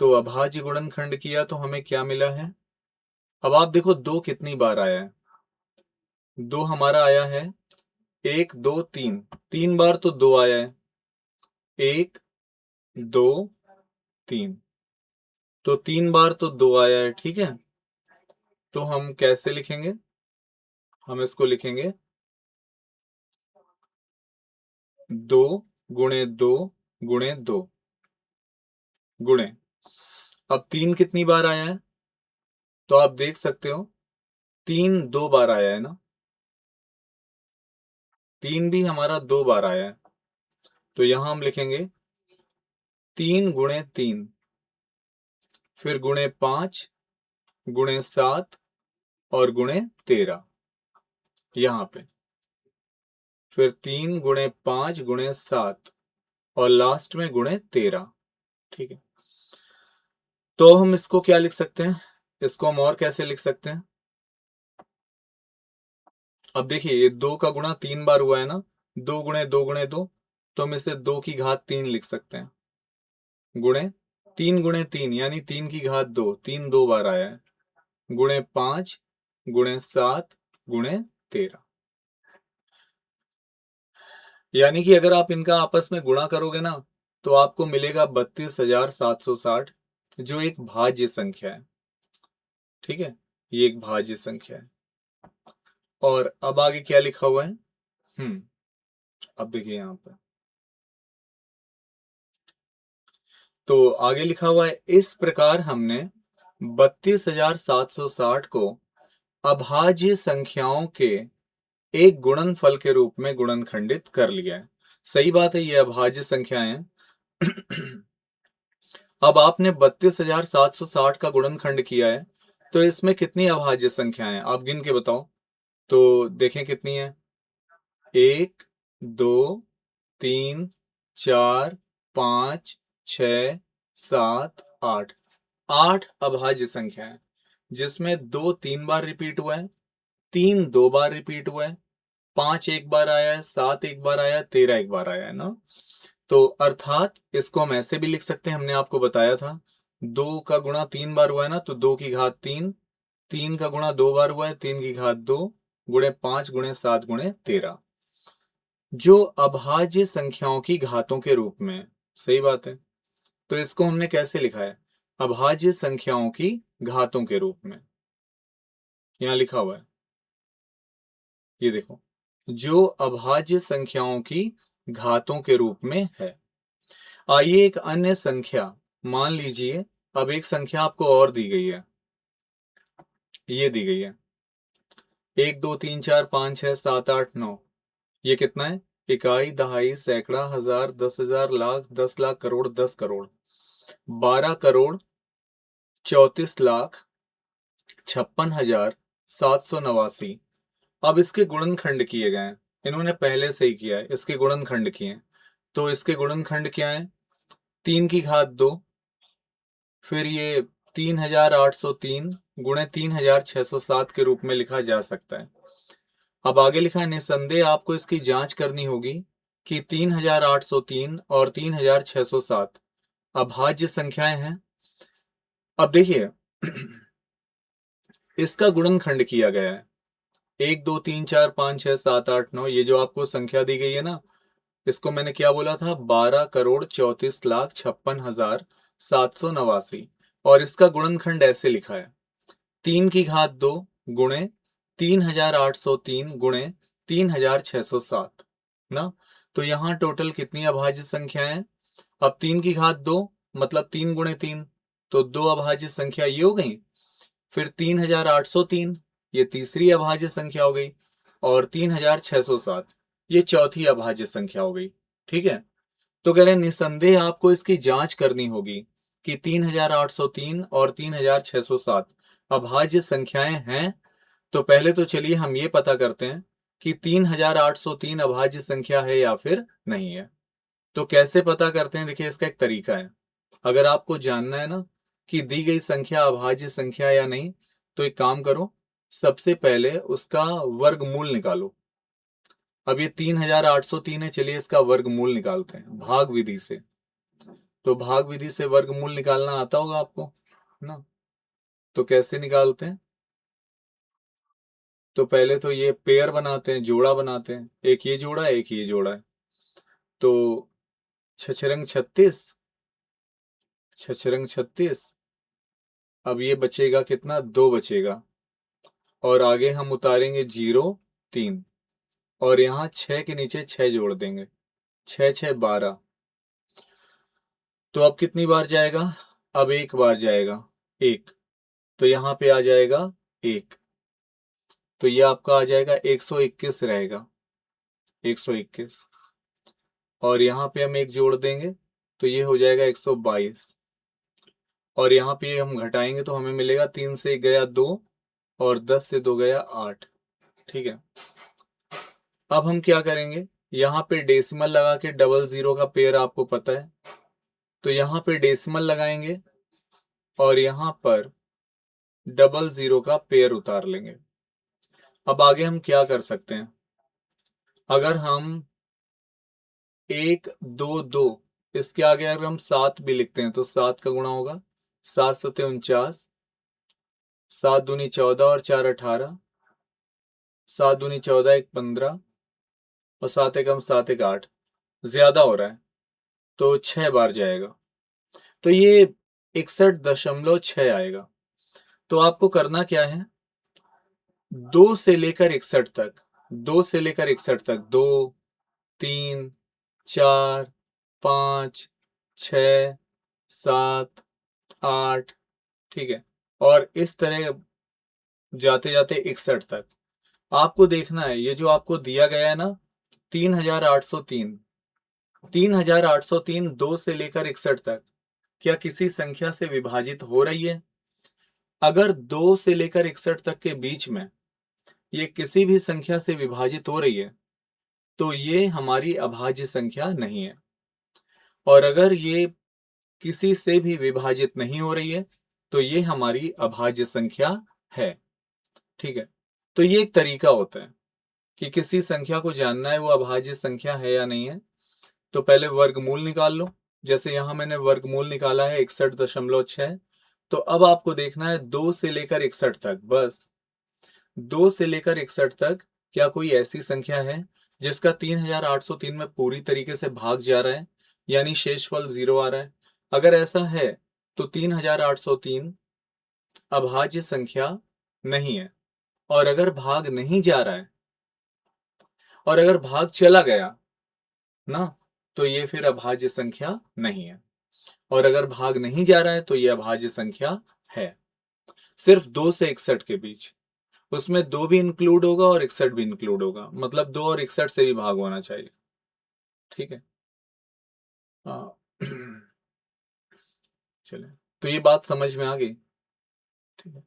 तो अभाज्य गुणनखंड किया तो हमें क्या मिला है? अब आप देखो 2 कितनी बार आया है। 2 हमारा आया है 1 2 3, 3 बार तो 2 आया है, 1 2 3, तो 3 बार तो 2 आया है। ठीक है, तो हम कैसे लिखेंगे? हम इसको लिखेंगे 2 गुणे 2 गुणे 2 गुणे, अब 3 कितनी बार आया है? तो आप देख सकते हो 3 2 बार आया है ना, 3 भी हमारा 2 बार आया है। तो यहां हम लिखेंगे 3 गुणे 3, फिर गुणे 5, गुणे 7 और गुणे 13, यहां पे फिर 3 गुणे 5 गुणे 7 और लास्ट में गुणे 13। ठीक है, तो हम इसको क्या लिख सकते हैं? इसको हम और कैसे लिख सकते हैं? अब देखिए ये 2 का गुणा 3 बार हुआ है ना, 2 गुणे 2 गुणे 2, तो हम इसे 2 की घात 3 लिख सकते हैं, गुणे 3 यानी 3 की घात 2, 3 2 बार आया है, गुणे 5 गुणे 7 गुणे 13। यानी कि अगर आप इनका आपस में गुणा करोगे ना, तो आपको मिलेगा 32,760, जो एक भाज्य संख्या है। ठीक है, ये एक भाज्य संख्या है। और अब आगे क्या लिखा हुआ है? अब देखिए यहां पर, तो आगे लिखा हुआ है, इस प्रकार हमने 32,760 को अभाज्य संख्याओं के एक गुणनफल के रूप में गुणनखंडित कर लिया है। सही बात है, ये अभाज्य संख्याएं हैं। अब आपने 32,760 का गुणनखंड किया है, तो इसमें कितनी अभाज्य संख्याएं हैं आप गिन के बताओ। तो देखें कितनी है, 1 2 3, 4, 5, 6, 7, 8। 8 अभाज्य संख्या है जिसमें 2 3 बार रिपीट हुआ है, 3 2 बार रिपीट हुआ है, 5 एक बार आया है, 7 एक बार आया है, 13 एक बार आया है ना। तो अर्थात इसको हम ऐसे भी लिख सकते हैं, हमने आपको बताया था 2 का गुणा 3 बार हुआ है ना, तो 2 की घात 3, 3 का गुणा 2 बार हुआ है, 3 की घात 2, गुणे 5 गुणे 7 गुणे 13, जो अभाज्य संख्याओं की घातों के रूप में। सही बात है। तो इसको हमने कैसे लिखा है? अभाज्य संख्याओं की घातों के रूप में। यहां लिखा हुआ है, ये देखो, जो अभाज्य संख्याओं की घातों के रूप में है। आइए एक अन्य संख्या मान लीजिए, अब एक संख्या आपको और दी गई है, ये दी गई है 1 2 3 4 5 6 7 8 9। ये कितना है? इकाई, दहाई, सैकड़ा, हजार, 10,000, लाख, 10 लाख, करोड़, 10 करोड़, 12 करोड़ 34,56,789। अब इसके गुणनखंड किए गए हैं, इन्होंने पहले से ही किया है, इसके गुणनखंड किए हैं। तो इसके गुणनखंड क्या है? 3 की घात 2, फिर ये 3,803 गुणे 3,607 के रूप में लिखा जा सकता है। अब आगे लिखा है, निसंदेह आपको इसकी जांच करनी होगी कि 3,803 और 3,607 अभाज्य संख्याएं हैं। अब देखिए इसका गुणनखंड किया गया है, 1 2 3 4 5 6 7 8 9, ये जो आपको संख्या दी गई है ना, इसको मैंने क्या बोला था? 12,34,56,789। और इसका गुणनखंड ऐसे लिखा है, 3 की घात 2 गुणे 3,803 गुणे 3,607 ना। तो यहाँ टोटल कितनी अभाज्य संख्याएं हैं? अब 3 की घात 2 मतलब 3 गुणे 3, तो 2 अभाज्य संख्या ये हो गई। फिर 3,803 ये तीसरी अभाज्य संख्या हो गई, और 3,607 ये चौथी अभाज्य संख्या हो गई। ठीक है। तो कह रहे हैं निसंदेह आपको इसकी जांच करनी होगी कि 3,803 और 3,607 अभाज्य संख्याएं हैं। तो पहले तो चलिए हम ये पता करते हैं कि 3,803 अभाज्य संख्या है या फिर नहीं है। तो कैसे पता करते हैं? देखिए इसका एक तरीका है। अगर आपको जानना है ना कि दी गई संख्या अभाज्य संख्या या नहीं, तो एक काम करो, सबसे पहले उसका वर्गमूल निकालो। अब ये 3,803 है, चलिए इसका वर्गमूल निकालते हैं भाग विधि से। तो भाग विधि से वर्गमूल निकालना आता होगा आपको ना। तो कैसे निकालते हैं? तो पहले तो ये पेयर बनाते हैं, जोड़ा बनाते हैं, एक ये जोड़ा है एक ये जोड़ा है। तो छछरंग 36, छछरंग 36। अब ये बचेगा कितना? 2 बचेगा, और आगे हम उतारेंगे 0 3, और यहाँ 6 के नीचे 6 जोड़ देंगे, 6 6 12। तो अब कितनी बार जाएगा? अब एक बार जाएगा, एक। तो यहाँ पे आ जाएगा 1, तो ये आपका आ जाएगा 121 रहेगा, 121। और यहाँ पे हम एक जोड़ देंगे तो ये हो जाएगा 122, और यहाँ पे हम घटाएंगे तो हमें मिलेगा 3 से 1 गया 2, और 10 से 2 गया 8। ठीक है। अब हम क्या करेंगे, यहाँ पे डेसिमल लगा के, डबल जीरो का पेयर आपको पता है, तो यहाँ पे डेसिमल लगाएंगे और यहाँ पर डबल जीरो का पेयर उतार लेंगे। अब आगे हम क्या कर सकते हैं? अगर हम 1 2 2, इसके आगे अगर हम 7 भी लिखते हैं तो 7 का गुणा होगा, 7 सते 49, 7 दूनी 14 और 4 18, 7 दूनी 14 1 15, और 7 एकम 7 एक 8। ज्यादा हो रहा है तो 6 बार जाएगा, तो ये 61.6 आएगा। तो आपको करना क्या है, 2 से लेकर 61 तक, 2 से लेकर 61 तक, 2 3 4 5 6 7 8, ठीक है, और इस तरह जाते जाते 61 तक। आपको देखना है ये जो आपको दिया गया है ना 3,803, 3,803 2 से लेकर 61 तक क्या किसी संख्या से विभाजित हो रही है? अगर 2 से लेकर 61 तक के बीच में ये किसी भी संख्या से विभाजित हो रही है, तो ये हमारी अभाज्य संख्या नहीं है। और अगर ये किसी से भी विभाजित नहीं हो रही है तो ये हमारी अभाज्य संख्या है। ठीक है, तो ये एक तरीका होता है कि किसी संख्या को जानना है वो अभाज्य संख्या है या नहीं है। तो पहले वर्गमूल निकाल लो। जैसे यहां मैंने वर्गमूल निकाला है 61.6। तो अब आपको देखना है 2 से लेकर 61 तक, बस 2 से लेकर 61 तक क्या कोई ऐसी संख्या है जिसका 3803 में पूरी तरीके से भाग जा रहा है, यानी शेषफल 0 आ रहा है। अगर ऐसा है तो 3803 अभाज्य संख्या नहीं है। और अगर भाग नहीं जा रहा है और अगर भाग चला गया ना, तो ये फिर अभाज्य संख्या नहीं है। और अगर भाग नहीं जा रहा है तो ये अभाज्य संख्या है। सिर्फ 2 से 61 के बीच, उसमें 2 भी इंक्लूड होगा और 61 भी इंक्लूड होगा, मतलब 2 और 61 से भी भाग होना चाहिए। ठीक है, हाँ। चले, तो ये बात समझ में आ गई। ठीक है,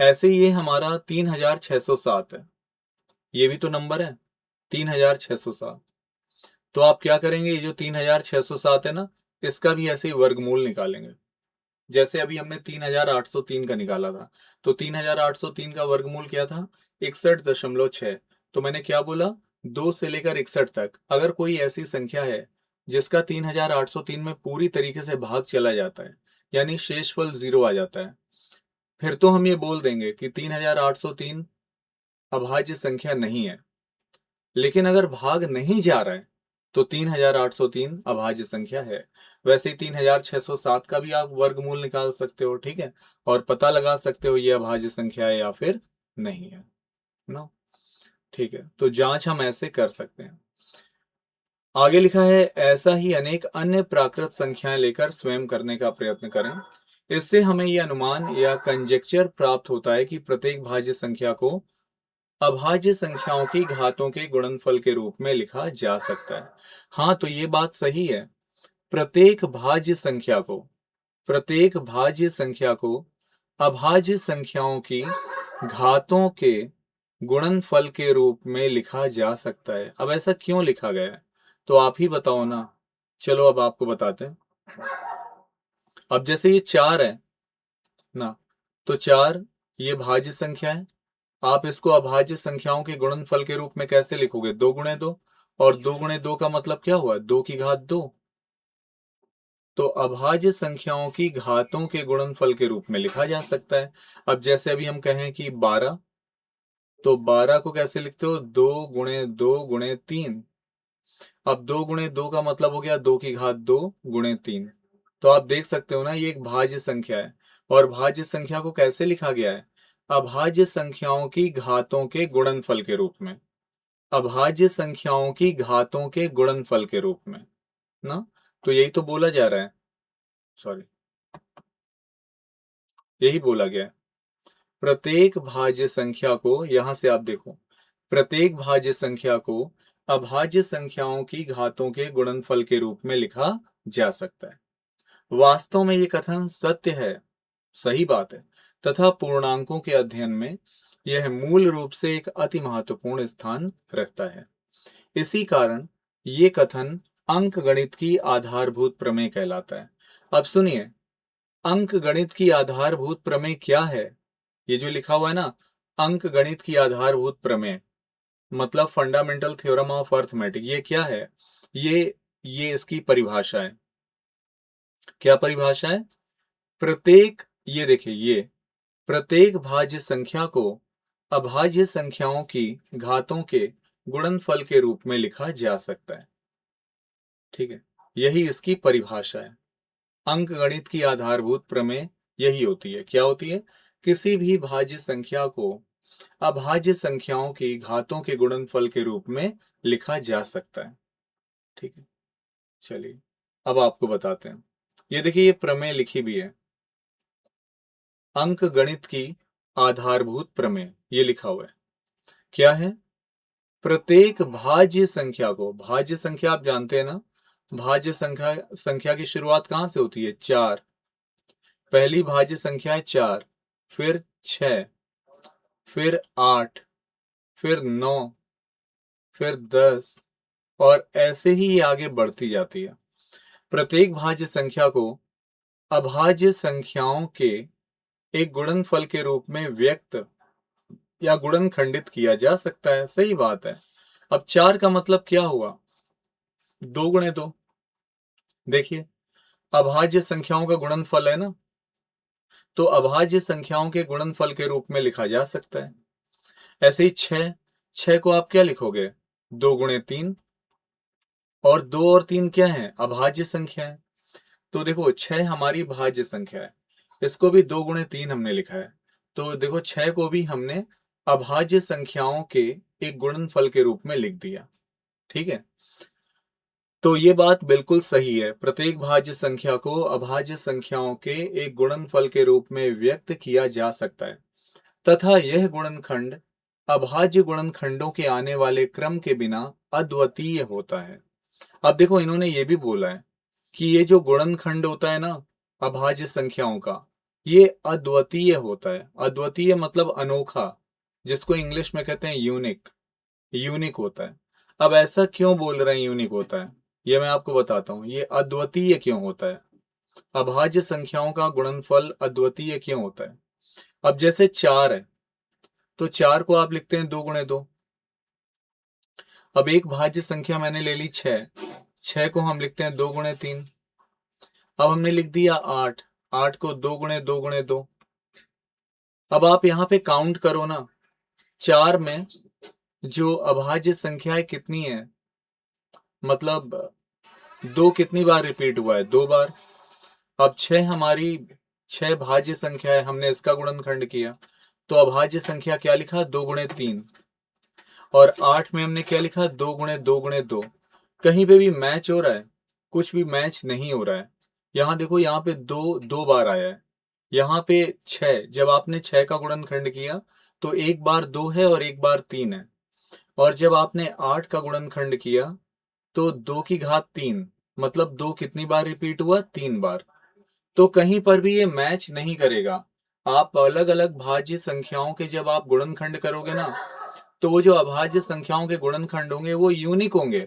ऐसे ही ये हमारा 3607 है, ये भी तो नंबर है 3607। तो आप क्या करेंगे, ये जो 3607 है ना, इसका भी ऐसे ही वर्गमूल निकालेंगे। जैसे अभी हमने 3803 का निकाला था, तो 3803 का वर्गमूल क्या था, 61.6। तो मैंने क्या बोला, 2 से लेकर 61 तक अगर कोई ऐसी संख्या है जिसका 3803 में पूरी तरीके से भाग चला जाता है, यानी शेषफल 0 आ जाता है, फिर तो हम ये बोल देंगे कि 3803 अभाज्य संख्या नहीं है। लेकिन अगर भाग नहीं जा रहा है तो 3803 अभाज्य संख्या है। वैसे ही 3607 का भी आप वर्गमूल निकाल सकते हो। ठीक है, और पता लगा सकते हो ये अभाज्य संख्या है या फिर नहीं है ना। ठीक है, तो जांच हम ऐसे कर सकते हैं। आगे लिखा है, ऐसा ही अनेक अन्य प्राकृत संख्याएं लेकर स्वयं करने का प्रयत्न करें। इससे हमें यह अनुमान या कंजेक्चर प्राप्त होता है कि प्रत्येक भाज्य संख्या को अभाज्य संख्याओं की घातों के गुणनफल के रूप में लिखा जा सकता है। हाँ, तो ये बात सही है। प्रत्येक भाज्य संख्या को प्रत्येक भाज्य संख्या को अभाज्य संख्याओं की घातों के गुणनफल के रूप में लिखा जा सकता है। अब ऐसा क्यों लिखा गया है, तो आप ही बताओ ना। चलो अब आपको बताते हैं। अब जैसे ये 4 है ना, तो 4 ये भाज्य संख्या है। आप इसको अभाज्य संख्याओं के गुणनफल के रूप में कैसे लिखोगे, 2 गुणे 2। और 2 गुणे 2 का मतलब क्या हुआ, 2 की घात 2। तो अभाज्य संख्याओं की घातों के गुणनफल के रूप में लिखा जा सकता है। अब जैसे अभी हम कहें कि 12, तो 12 को कैसे लिखते हो, 2 गुणे 2 गुणे 3। अब 2 गुणे 2 का मतलब हो गया 2 की घात 2 गुणे 3। तो आप देख सकते हो ना, ये एक भाज्य संख्या है। और भाज्य संख्या को कैसे लिखा गया है, अभाज्य संख्याओं की घातों के गुणनफल के रूप में। अभाज्य संख्याओं की घातों के गुणनफल के रूप में ना। तो यही तो बोला जा रहा है, सॉरी, यही बोला गया है। प्रत्येक भाज्य संख्या को, यहां से आप देखो, प्रत्येक भाज्य संख्या को अभाज्य संख्याओं की घातों के गुणनफल के रूप में लिखा जा सकता है। वास्तव में ये कथन सत्य है, सही बात है, तथा पूर्णांकों के अध्ययन में यह मूल रूप से एक अति महत्वपूर्ण स्थान रखता है। इसी कारण ये कथन अंक गणित की आधारभूत प्रमेय कहलाता है। अब सुनिए, अंक गणित की आधारभूत प्रमेय क्या है। ये जो लिखा हुआ है ना, अंक गणित की आधारभूत प्रमेय, मतलब फंडामेंटल थ्योरम ऑफ अर्थमेटिक, ये क्या है, ये इसकी परिभाषा है। क्या परिभाषा है, प्रत्येक, ये देखिए, ये प्रत्येक भाज्य संख्या को अभाज्य संख्याओं की घातों के गुणनफल के रूप में लिखा जा सकता है। ठीक है, यही इसकी परिभाषा है। अंक गणित की आधारभूत प्रमेय यही होती है। क्या होती है, किसी भी भाज्य संख्या को अभाज्य संख्याओं की घातों के गुणनफल के रूप में लिखा जा सकता है। ठीक है, चलिए अब आपको बताते हैं। ये देखिए, ये प्रमेय लिखी भी है, अंक गणित की आधारभूत प्रमेय, ये लिखा हुआ है। क्या है, प्रत्येक भाज्य संख्या को, भाज्य संख्या आप जानते हैं ना, भाज्य संख्या की शुरुआत कहां से होती है, 4। पहली भाज्य संख्या है 4, फिर 6, फिर 8, फिर 9, फिर 10, और ऐसे ही ये आगे बढ़ती जाती है। प्रत्येक भाज्य संख्या को अभाज्य संख्याओं के एक गुणनफल के रूप में व्यक्त या गुणनखंडित किया जा सकता है। सही बात है। अब 4 का मतलब क्या हुआ? 2 गुणे 2। देखिए, अभाज्य संख्याओं का गुणनफल है ना, तो अभाज्य संख्याओं के गुणनफल के रूप में लिखा जा सकता है। ऐसे ही 6, 6 को आप क्या लिखोगे? 2 गुणे 3। और 2 और 3 क्या है? अभाज्य संख्या है। तो देखो 6 हमारी भाज्य संख्या है, इसको भी 2 गुणे 3 हमने लिखा है। तो देखो 6 को भी हमने अभाज्य संख्याओं के एक गुणनफल के रूप में लिख दिया। ठीक है, तो ये बात बिल्कुल सही है। प्रत्येक भाज्य संख्या को अभाज्य संख्याओं के एक गुणनफल के रूप में व्यक्त किया जा सकता है तथा यह गुणनखंड अभाज्य गुणनखंडों के आने वाले क्रम के बिना अद्वितीय होता है। अब देखो इन्होंने ये भी बोला है कि ये जो गुणनखंड होता है ना अभाज्य संख्याओं का, ये अद्वितीय होता है। अद्वितीय मतलब अनोखा, जिसको इंग्लिश में कहते हैं यूनिक। यूनिक होता है। अब ऐसा क्यों बोल रहे हैं यूनिक होता है, ये मैं आपको बताता हूं। ये अद्वितीय क्यों होता है, अभाज्य संख्याओं का गुणनफल अद्वितीय क्यों होता है? अब जैसे 4 है, तो 4 को आप लिखते हैं 2 गुणे 2। अब एक भाज्य संख्या मैंने ले ली 6, 6 को हम लिखते हैं 2 गुणे 3। अब हमने लिख दिया 8, 8 को 2 गुणे 2 गुणे 2। अब आप यहाँ पे काउंट करो ना, 4 में जो अभाज्य संख्याएं कितनी है, मतलब 2 कितनी बार रिपीट हुआ है? 2 बार। अब 6 हमारी 6 भाज्य संख्या है, हमने इसका गुणनखंड किया, तो अभाज्य संख्या क्या लिखा? 2 गुणे 3। और 8 में हमने क्या लिखा? 2 गुणे 2 गुणे 2। कहीं पे भी मैच हो रहा है? कुछ भी मैच नहीं हो रहा है। यहाँ देखो, यहाँ पे 2 2 बार आया है, यहाँ पे 6, जब आपने 6 का गुणनखंड किया तो एक बार 2 है और एक बार 3 है। और जब आपने 8 का गुणनखंड किया तो 2 की घात 3, मतलब 2 कितनी बार रिपीट हुआ? 3 बार। तो कहीं पर भी ये मैच नहीं करेगा। आप अलग अलग भाज्य संख्याओं के जब आप गुणनखंड करोगे ना, तो वो जो अभाज्य संख्याओं के गुणनखंड होंगे वो यूनिक होंगे,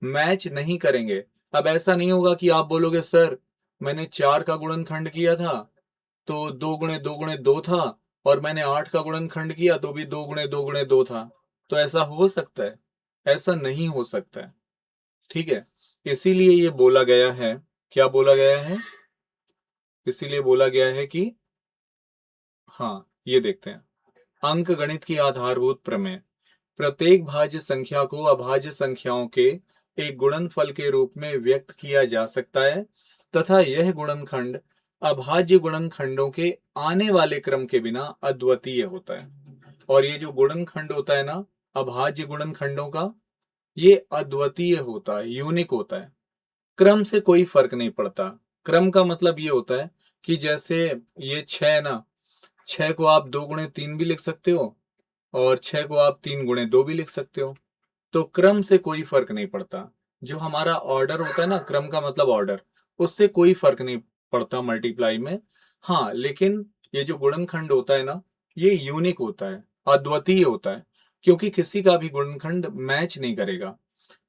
मैच नहीं करेंगे। अब ऐसा नहीं होगा कि आप बोलोगे सर मैंने 4 का गुणनखंड किया था तो 2 गुणे 2 गुणे 2 था, और मैंने 8 का गुणनखंड किया तो भी 2 गुणे 2 गुणे 2 था। तो ऐसा हो सकता है? ऐसा नहीं हो सकता है। ठीक है, इसीलिए ये बोला गया है। क्या बोला गया है? इसीलिए बोला गया है कि, हाँ ये देखते हैं, अंक गणित की आधारभूत प्रमेय। प्रत्येक भाज्य संख्या को अभाज्य संख्याओं के एक गुणनफल के रूप में व्यक्त किया जा सकता है तथा यह गुणनखंड अभाज्य गुणनखंडों के आने वाले क्रम के बिना अद्वितीय होता है। और ये जो गुणनखंड होता है ना अभाज्य गुणनखंडों का, ये अद्वितीय होता है, यूनिक होता है। क्रम से कोई फर्क नहीं पड़ता। क्रम का मतलब ये होता है कि जैसे ये 6 ना, 6 को आप 2 गुणे 3 भी लिख सकते हो और 6 को आप 3 गुणे 2 भी लिख सकते हो। तो क्रम से कोई फर्क नहीं पड़ता। जो हमारा ऑर्डर होता है ना, क्रम का मतलब ऑर्डर, उससे कोई फर्क नहीं पड़ता मल्टीप्लाई में। हाँ, लेकिन ये जो गुणनखंड होता है ना, ये यूनिक होता है, अद्वितीय होता है, क्योंकि किसी का भी गुणनखंड मैच नहीं करेगा।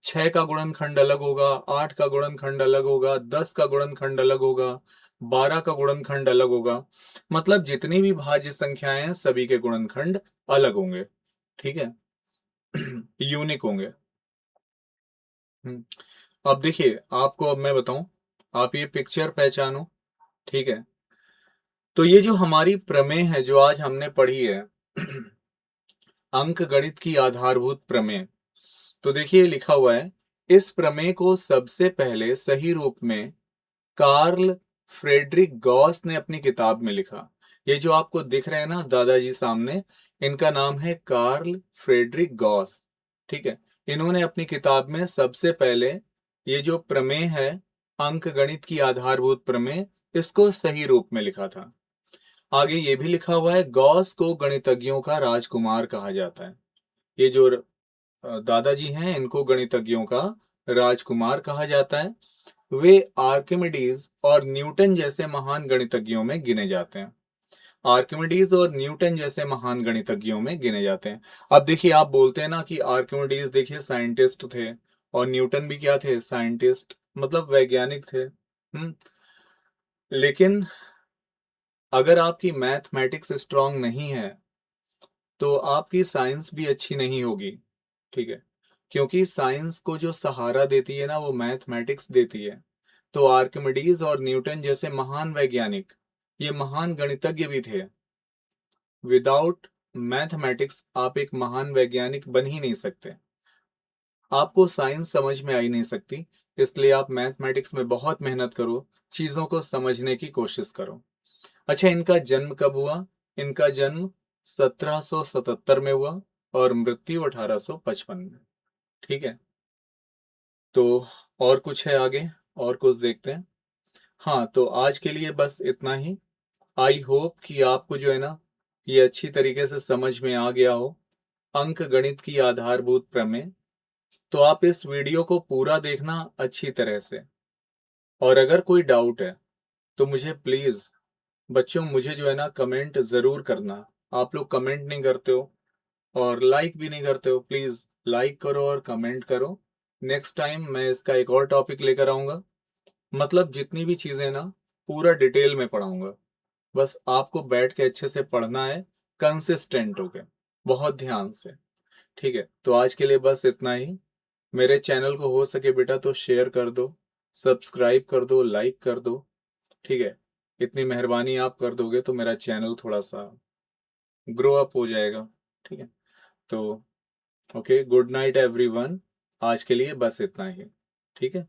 6 का गुणनखंड अलग होगा, 8 का गुणनखंड अलग होगा, 10 का गुणनखंड अलग होगा, 12 का गुणनखंड अलग होगा। मतलब जितनी भी भाज्य संख्याएं हैं सभी के गुणनखंड अलग होंगे। ठीक है, यूनिक होंगे। अब देखिए, आपको अब मैं बताऊं, आप ये पिक्चर पहचानो। ठीक है, तो ये जो हमारी प्रमेय है जो आज हमने पढ़ी है, अंक गणित की आधारभूत प्रमेय, तो देखिए लिखा हुआ है, इस प्रमेय को सबसे पहले सही रूप में कार्ल फ्रेडरिक गॉस ने अपनी किताब में लिखा। ये जो आपको दिख रहे हैं ना दादाजी सामने, इनका नाम है कार्ल फ्रेडरिक गॉस। ठीक है, इन्होंने अपनी किताब में सबसे पहले ये जो प्रमेय है, अंक गणित की आधारभूत प्रमेय, इसको सही रूप में लिखा था। आगे ये भी लिखा हुआ है, गॉस को गणितज्ञों का राजकुमार कहा जाता है। ये जो दादाजी हैं, इनको गणितज्ञों का राजकुमार कहा जाता है। वे आर्किमिडीज और न्यूटन जैसे महान गणितज्ञों में गिने जाते हैं। आर्किमिडीज और न्यूटन जैसे महान गणितज्ञों में गिने जाते हैं। अब देखिए, आप बोलते हैं ना कि आर्किमिडीज देखिए साइंटिस्ट थे और न्यूटन भी क्या थे, साइंटिस्ट, मतलब वैज्ञानिक थे। लेकिन अगर आपकी मैथमेटिक्स स्ट्रांग नहीं है तो आपकी साइंस भी अच्छी नहीं होगी, ठीक है। क्योंकि साइंस को जो सहारा देती है ना, वो मैथमेटिक्स देती है। तो आर्किमिडीज और न्यूटन जैसे महान वैज्ञानिक, ये महान गणितज्ञ भी थे। विदाउट मैथमेटिक्स आप एक महान वैज्ञानिक बन ही नहीं सकते। आपको साइंस समझ में आ ही नहीं सकती, इसलिए आप मैथमेटिक्स में बहुत मेहनत करो, चीजों को समझने की कोशिश करो। अच्छा, इनका जन्म कब हुआ? इनका जन्म 1777 में हुआ और मृत्यु 1855 में, ठीक है। तो और कुछ है आगे, और कुछ देखते हैं। हाँ, तो आज के लिए बस इतना ही। आई होप कि आपको जो है ना, ये अच्छी तरीके से समझ में आ गया हो, अंक गणित की आधारभूत प्रमेय। तो आप इस वीडियो को पूरा देखना अच्छी तरह से, और अगर कोई डाउट है तो मुझे प्लीज, बच्चों, मुझे जो है ना कमेंट जरूर करना। आप लोग कमेंट नहीं करते हो और लाइक भी नहीं करते हो, प्लीज लाइक करो और कमेंट करो। नेक्स्ट टाइम मैं इसका एक और टॉपिक लेकर आऊंगा, मतलब जितनी भी चीजें ना पूरा डिटेल में पढ़ाऊंगा। बस आपको बैठ के अच्छे से पढ़ना है, कंसिस्टेंट होके, बहुत ध्यान से, ठीक है। तो आज के लिए बस इतना ही। मेरे चैनल को हो सके बेटा तो शेयर कर दो, सब्सक्राइब कर दो, लाइक कर दो, ठीक है। इतनी मेहरबानी आप कर दोगे तो मेरा चैनल थोड़ा सा ग्रो अप हो जाएगा, ठीक है। तो ओके, गुड नाइट एवरीवन। आज के लिए बस इतना ही, ठीक है।